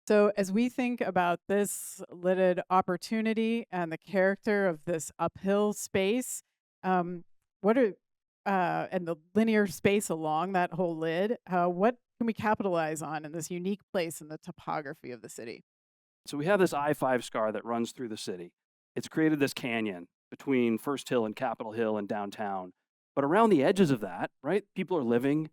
So, as we think about this lidded opportunity and the character of this uphill space, um, what are and the linear space along that whole lid, what can we capitalize on in this unique place in the topography of the city? So we have this I-5 scar that runs through the city. It's created this canyon between First Hill and Capitol Hill and downtown. But around the edges of that, right, people are living,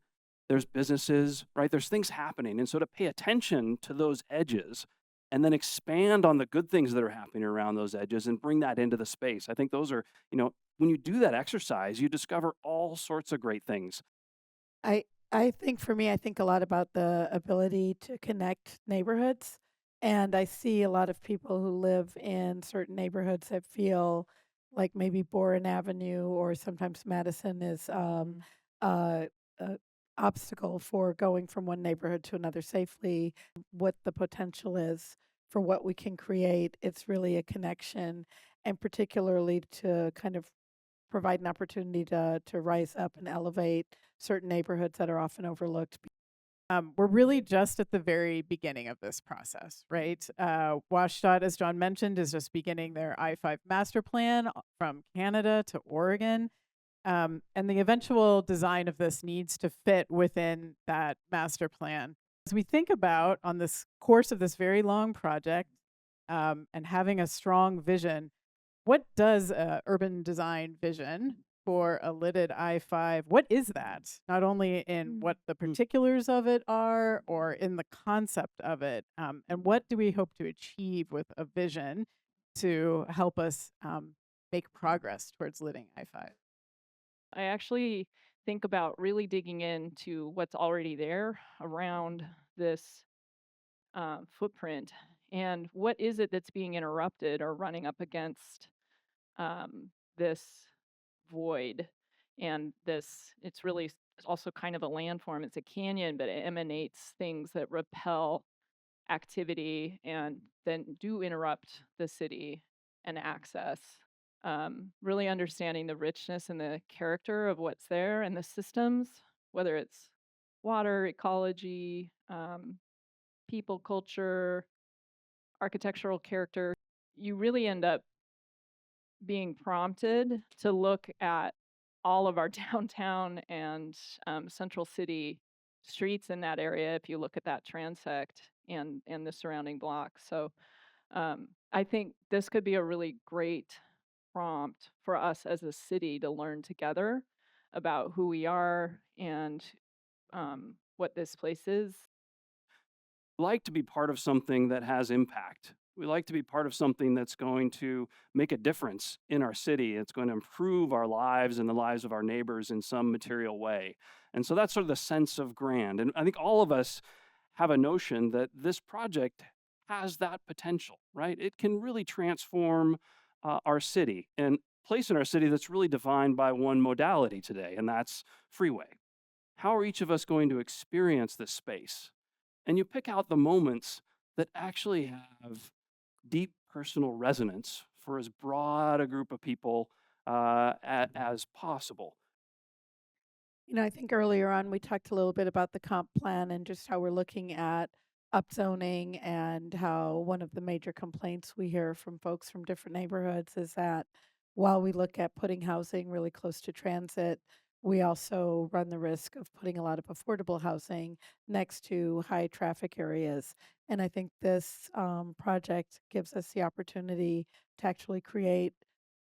there's businesses, right? There's things happening. And so to pay attention to those edges and then expand on the good things that are happening around those edges and bring that into the space. I think those are, when you do that exercise, you discover all sorts of great things. I I think for me, I think a lot about the ability to connect neighborhoods, and I see a lot of people who live in certain neighborhoods that feel like maybe Boren Avenue or sometimes Madison is a, a obstacle for going from one neighborhood to another safely. What the potential is for what we can create, it's really a connection, and particularly to kind of provide an opportunity to rise up and elevate certain neighborhoods that are often overlooked. We're really just at the very beginning of this process, right? WashDOT, as John mentioned, is just beginning their I-5 master plan from Canada to Oregon. And the eventual design of this needs to fit within that master plan. As we think about on this course of this very long project and having a strong vision, what does a urban design vision for a lidded I-5, what is that? Not only in Mm. what the particulars of it are or in the concept of it, and what do we hope to achieve with a vision to help us make progress towards lidding I-5? I actually think about really digging into what's already there around this footprint and what is it that's being interrupted or running up against this void and this it's really also kind of a landform. It's a canyon, but it emanates things that repel activity and then do interrupt the city and access. Really understanding the richness and the character of what's there and the systems, whether it's water, ecology, people, culture, architectural character, you really end up being prompted to look at all of our downtown and central city streets in that area if you look at that transect and the surrounding blocks. So I think this could be a really great prompt for us as a city to learn together about who we are and what this place is. Like to be part of something that has impact. We like to be part of something that's going to make a difference in our city. It's going to improve our lives and the lives of our neighbors in some material way. And so that's sort of the sense of grand. And I think all of us have a notion that this project has that potential, right? It can really transform our city and place in our city that's really defined by one modality today, and that's freeway. How are each of us going to experience this space? And you pick out the moments that actually have deep personal resonance for as broad a group of people as possible. I think earlier on we talked a little bit about the comp plan and just how we're looking at upzoning and how one of the major complaints we hear from folks from different neighborhoods is that while we look at putting housing really close to transit, we also run the risk of putting a lot of affordable housing next to high traffic areas. And I think this project gives us the opportunity to actually create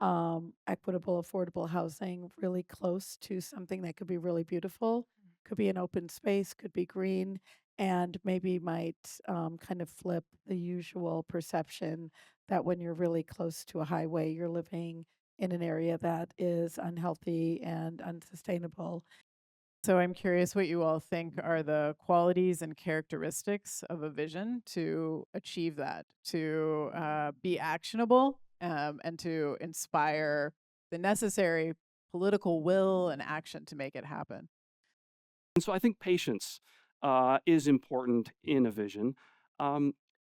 equitable, affordable housing really close to something that could be really beautiful, could be an open space, could be green, and maybe might kind of flip the usual perception that when you're really close to a highway, you're living in an area that is unhealthy and unsustainable. So I'm curious what you all think are the qualities and characteristics of a vision to achieve that, to be actionable and to inspire the necessary political will and action to make it happen. And so I think patience is important in a vision. Um,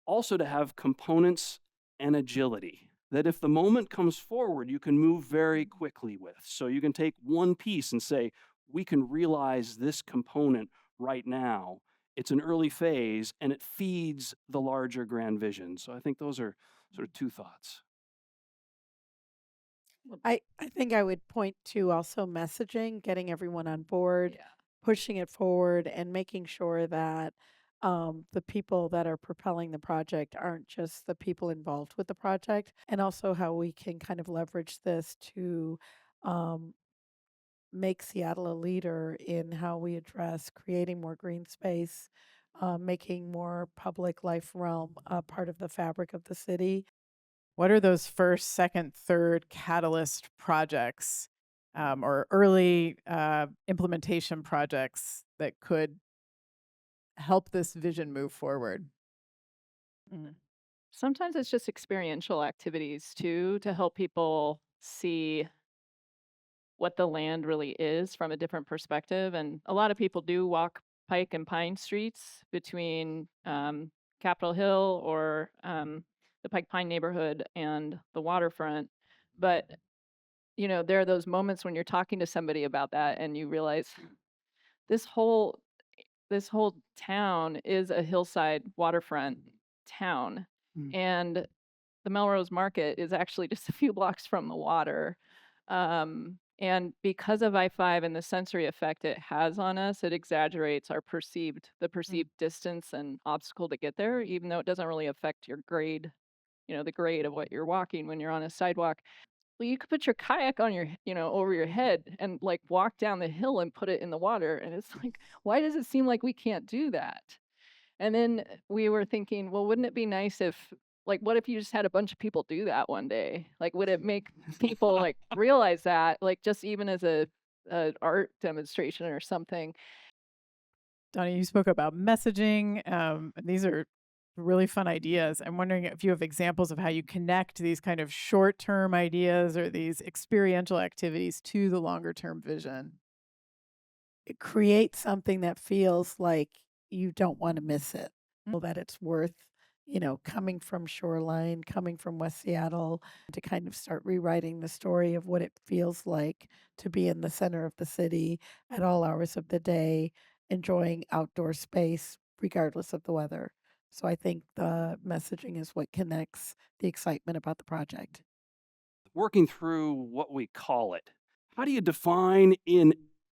Also, to have components and agility. That if the moment comes forward, you can move very quickly with. So you can take one piece and say, we can realize this component right now It's an early phase, and it feeds the larger grand vision. So I think those are sort of two thoughts. I think I would point to also messaging, getting everyone on board, Yeah. pushing it forward, and making sure that the people that are propelling the project aren't just the people involved with the project, and also how we can kind of leverage this to um, make Seattle a leader in how we address creating more green space, making more public life realm a part of the fabric of the city. What are those first, second, third catalyst projects or early implementation projects that could help this vision move forward? Mm. Sometimes it's just experiential activities too to help people see what the land really is from a different perspective. And a lot of people do walk Pike and Pine streets between Capitol Hill or the Pike Pine neighborhood and the waterfront. But, there are those moments when you're talking to somebody about that and you realize this whole this whole town is a hillside waterfront town. Mm. And the Melrose Market is actually just a few blocks from the water. And because of I-5 and the sensory effect it has on us, it exaggerates the Mm. perceived distance and obstacle to get there, even though it doesn't really affect your grade, the grade of what you're walking when you're on a sidewalk. Well, you could put your kayak on over your head and like walk down the hill and put it in the water. And it's like, why does it seem like we can't do that? And then we were thinking, well, wouldn't it be nice if, like, what if you just had a bunch of people do that one day? Like, would it make people like realize that, like, just even as a art demonstration or something? Donnie, you spoke about messaging. And these are really fun ideas. I'm wondering if you have examples of how you connect these kind of short term ideas or these experiential activities to the longer term vision. Create something that feels like you don't want to miss it, Mm. that it's worth, coming from Shoreline, coming from West Seattle, to kind of start rewriting the story of what it feels like to be in the center of the city at all hours of the day, enjoying outdoor space regardless of the weather. So I think the messaging is what connects the excitement about the project. Working through what we call it. How do you define in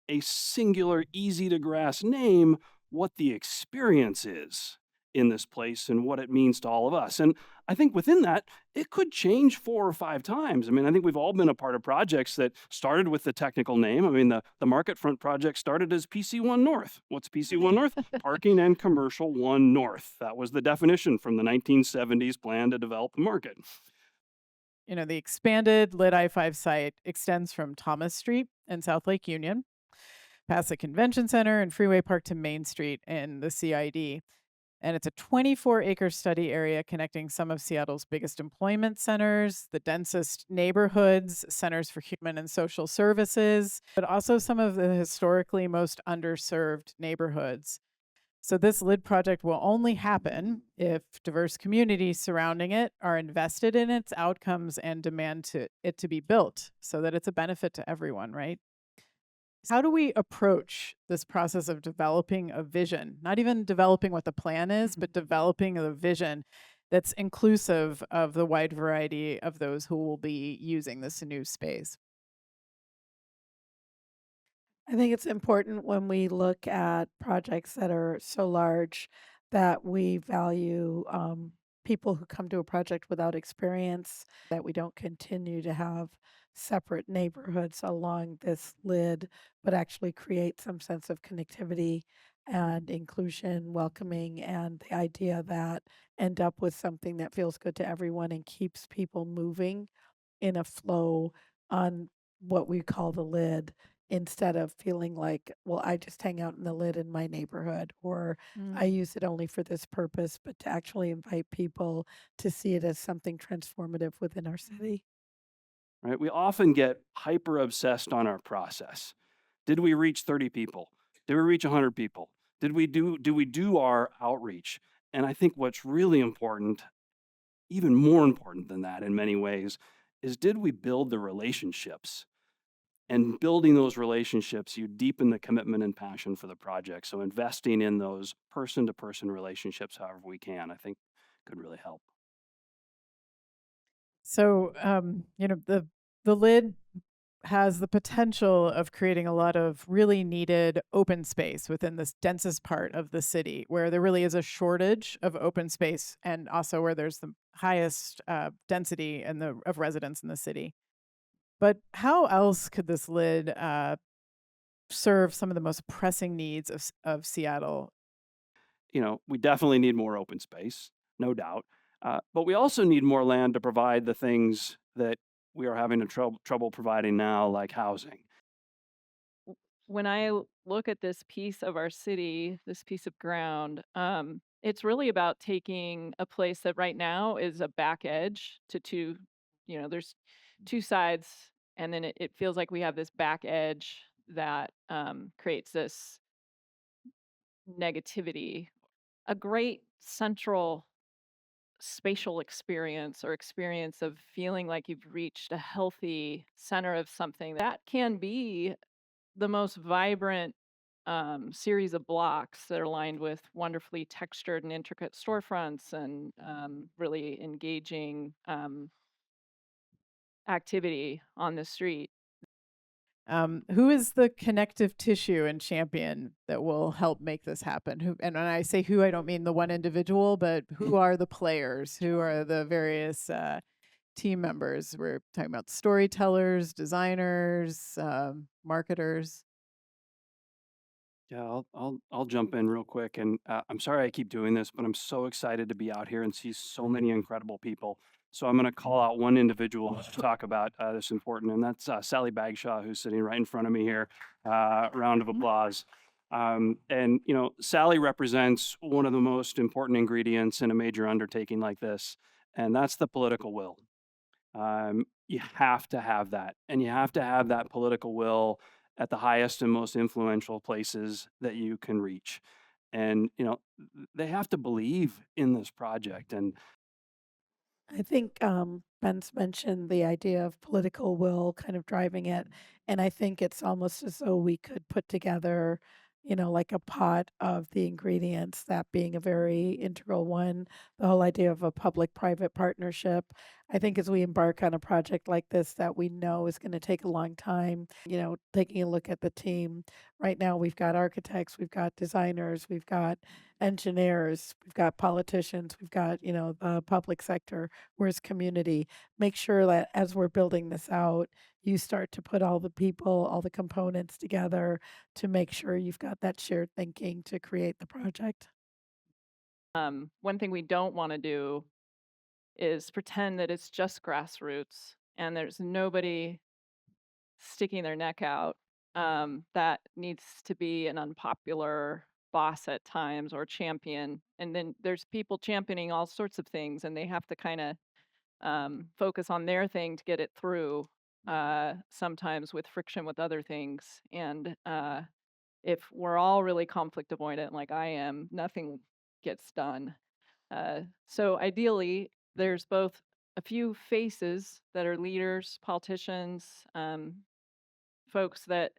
a singular, easy to grasp name what the experience is in this place and what it means to all of us? And I think within that, it could change 4 or 5 times. I mean, I think we've all been a part of projects that started with the technical name. I mean, the Market Front project started as PC1 North. What's PC1 North? Parking and Commercial 1 North. That was the definition from the 1970s plan to develop the market. The expanded lit I-5 site extends from Thomas Street and South Lake Union, past the Convention Center and Freeway Park to Main Street in the CID. And it's a 24-acre study area connecting some of Seattle's biggest employment centers, the densest neighborhoods, centers for human and social services, but also some of the historically most underserved neighborhoods. So this LID project will only happen if diverse communities surrounding it are invested in its outcomes and demand it to be built so that it's a benefit to everyone, right? How do we approach this process of developing a vision? Not even developing what the plan is, but developing a vision that's inclusive of the wide variety of those who will be using this new space. I think it's important when we look at projects that are so large that we value people who come to a project without experience, that we don't continue to have separate neighborhoods along this lid, but actually create some sense of connectivity and inclusion, welcoming, and the idea that end up with something that feels good to everyone and keeps people moving in a flow on what we call the lid, instead of feeling like, well, I just hang out in the lid in my neighborhood, or I Mm. use it only for this purpose, but to actually invite people to see it as something transformative within our city. Right? We often get hyper obsessed on our process. Did we reach 30 people? Did we reach 100 people? Do we do our outreach? And I think what's really important, even more important than that in many ways, is did we build the relationships? And building those relationships, you deepen the commitment and passion for the project. So investing in those person-to-person relationships, however we can, I think could really help. So, the lid has the potential of creating a lot of really needed open space within this densest part of the city, where there really is a shortage of open space, and also where there's the highest density of residents in the city. But how else could this lid serve some of the most pressing needs of Seattle? We definitely need more open space, no doubt. But we also need more land to provide the things that we are having trouble providing now, like housing. When look at this piece of our city, this piece of ground, it's really about taking a place that right now is a back edge to two, there's two sides, and then it feels like we have this back edge that creates this negativity. A great central spatial experience or experience of feeling like you've reached a healthy center of something that can be the most vibrant series of blocks that are lined with wonderfully textured and intricate storefronts and really engaging activity on the street. Who is the connective tissue and champion that will help make this happen? And when I say who, I don't mean the one individual, but who are the players? Who are the various team members? We're talking about storytellers, designers, marketers. Yeah, I'll jump in real quick, and I'm sorry I keep doing this, but I'm so excited to be out here and see so many incredible people. So I'm going to call out one individual to talk about this important, and that's Sally Bagshaw, who's sitting right in front of me here. Round of applause. And Sally represents one of the most important ingredients in a major undertaking like this, and that's the political will. You have to have that, and you have to have that political will at the highest and most influential places that you can reach. And they have to believe in this project. And I think Ben's mentioned the idea of political will kind of driving it. And I think it's almost as though we could put together, like a pot of the ingredients, that being a very integral one, the whole idea of a public private partnership. I think as we embark on a project like this that we know is going to take a long time, taking a look at the team. Right now, we've got architects, we've got designers, we've got engineers, we've got politicians, we've got, the public sector, whereas community. Make sure that as we're building this out, you start to put all the people, all the components together to make sure you've got that shared thinking to create the project. One thing we don't want to do is pretend that it's just grassroots and there's nobody sticking their neck out. That needs to be an unpopular boss at times or champion. And then there's people championing all sorts of things, and they have to kind of focus on their thing to get it through, sometimes with friction with other things. And if we're all really conflict avoidant, like I am, nothing gets done. So ideally, there's both a few faces that are leaders, politicians, folks that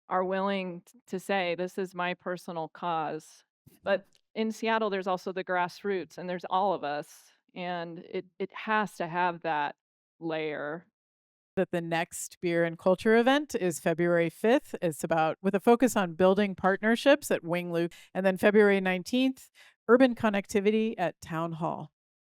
are willing to say, this is my personal cause. But in Seattle, there's also the grassroots, and there's all of us. And it has to have that layer. That the next beer and culture event is February 5th. It's about with a focus on building partnerships at Wing Luke, and then February 19th, urban connectivity at Town Hall.